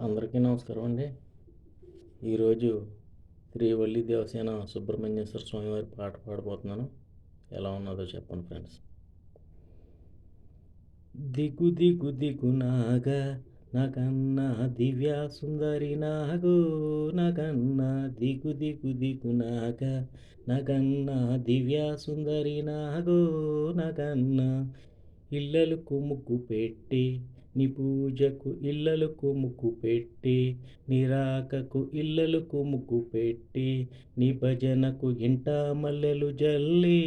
అందరికీ నమస్కారం అండి. ఈరోజు శ్రీవల్లి దేవసేన సుబ్రహ్మణ్యేశ్వర స్వామి వారి పాట పాడబోతున్నాను. ఎలా ఉన్నదో చెప్పండి ఫ్రెండ్స్. దిగు దిగు దిగు నాగా నాకన్నా దివ్య సుందరి నాగో నాకన్నా దిగు దిగు దిగు నాగా నాకన్నా దివ్య సుందరి నాగో నాకన్నా ఇళ్ళలకు ముగ్గు పెట్టి నీ పూజకు ఇళ్ళలకు ముగ్గు పెట్టి నీ రాకకు ఇళ్ళలకు ముగ్గు పెట్టి నీ భజనకు ఇంట మల్లెలు జల్లి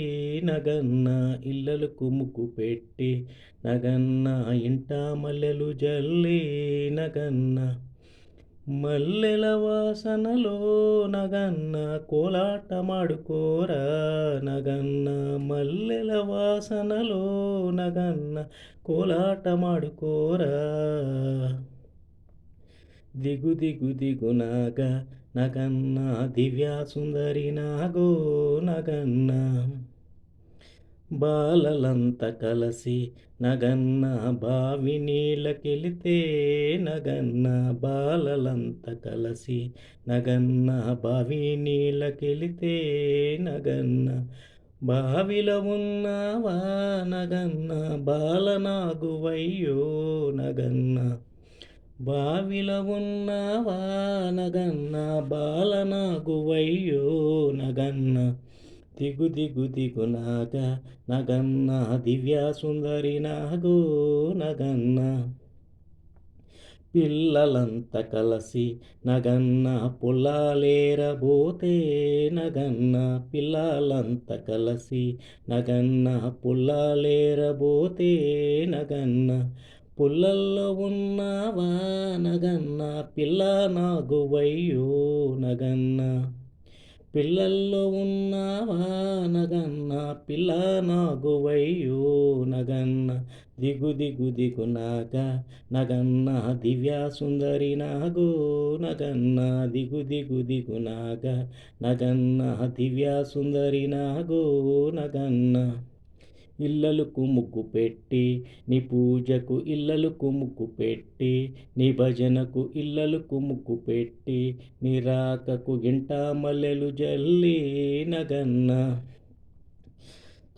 నగన్న ఇళ్ళలకు ముగ్గు పెట్టి నగన్న ఇంట మల్లెలు జల్లి నగన్న మల్లెల వాసనలో నగన్న కోలాటమాడుకోరా నగన్న మల్లెల వాసనలో నగన్న కోలాటమాడుకోరా దిగు దిగు దిగు నాగా నగన్న దివ్య సుందరి నాగో నగన్న బాలలంత కలసి నగన్న బావి నీళ్ళకెళితే నగన్న బాలలంత కలసి నగన్న బావి నీళ్ళకెళితే నగన్న బావిలో ఉన్నావా నగన్న బాలనాగువయ్యో నగన్న బావిలో ఉన్నావా నగన్న బాలనాగువయ్యో నగన్న దిగు దిగు దిగు నాగా నగన్న దివ్య సుందరి నాగో నగన్న పిల్లలంత కలసి నగన్న పుల్లాలేరబోతే నగన్న పిల్లలంత కలసి నగన్న పుల్లాలేరబోతే నగన్న పుల్లల్లో ఉన్నావా నగన్న పిల్ల నాగువయ్యో నగన్న పిల్లల్లో ఉన్నావా నగన్న పిల్ల నాగువయ్యో నగన్న దిగు దిగు దిగు నాగా నగన్న దివ్య సుందరి నాగో నగన్న దిగు దిగు దిగు నాగా నగన్న దివ్య సుందరి నాగో నగన్న ఇళ్ళలకు ముగ్గు పెట్టి నీ పూజకు ఇళ్ళలకు ముగ్గు పెట్టి నీ భజనకు ఇళ్ళలకు ముగ్గు పెట్టి నీ రాకకు గింట మల్లెలు జల్లి నగన్న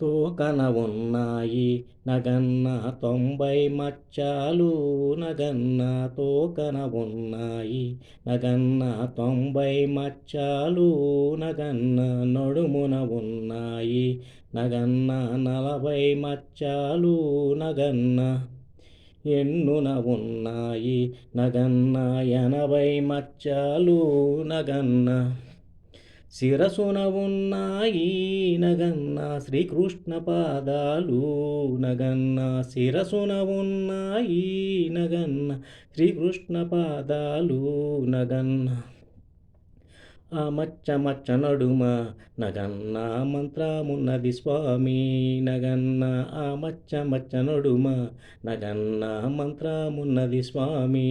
తోకన ఉన్నాయి నగన్న 90 మచ్చాలు నగన్న తోకన ఉన్నాయి నగన్న 90 మచ్చాలు నగన్న నడుమున ఉన్నాయి నగన్న 40 మచ్చాలు నగన్న ఎన్నున ఉన్నాయి నగన్న 80 మచ్చాలు నగన్న శిరసున ఉన్నాయి నగన్న శ్రీకృష్ణ పాదాలు నగన్న శిరసున ఉన్నాయి నగన్న శ్రీకృష్ణ పాదాలు నగన్న ఆ మచ్చ మచ్చ నడుమ నగన్న మంత్రమున్నది స్వామి నగన్న ఆ మచ్చ మచ్చ నడుమ నగన్న మంత్రమున్నది స్వామి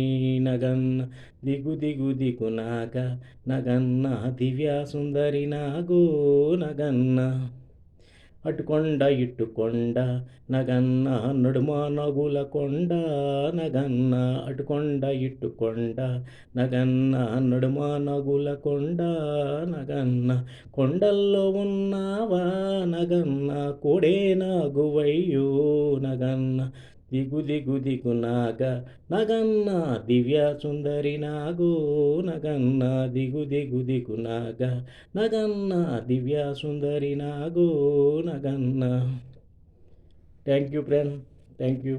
నగన్న దిగు దిగు దిగు నాగా నగన్న దివ్య సుందరి నాగో నగన్న అటుకొండ ఇట్టుకొండ నగన్న నడుమ నగుల కొండ నగన్న అటుకొండ ఇట్టుకొండ నగన్న నడుమ నగుల కొండ నగన్న కొండల్లో ఉన్నావా నగన్న కోడే నాగువయ్యో నగన్న దిగు దిగు దిగు నాగా నగన్న దివ్య సుందరి నాగో నగన్న దిగు దిగు దిగు నాగా నగన్న దివ్య సుందరి నాగో నగన్న thank you friend thank you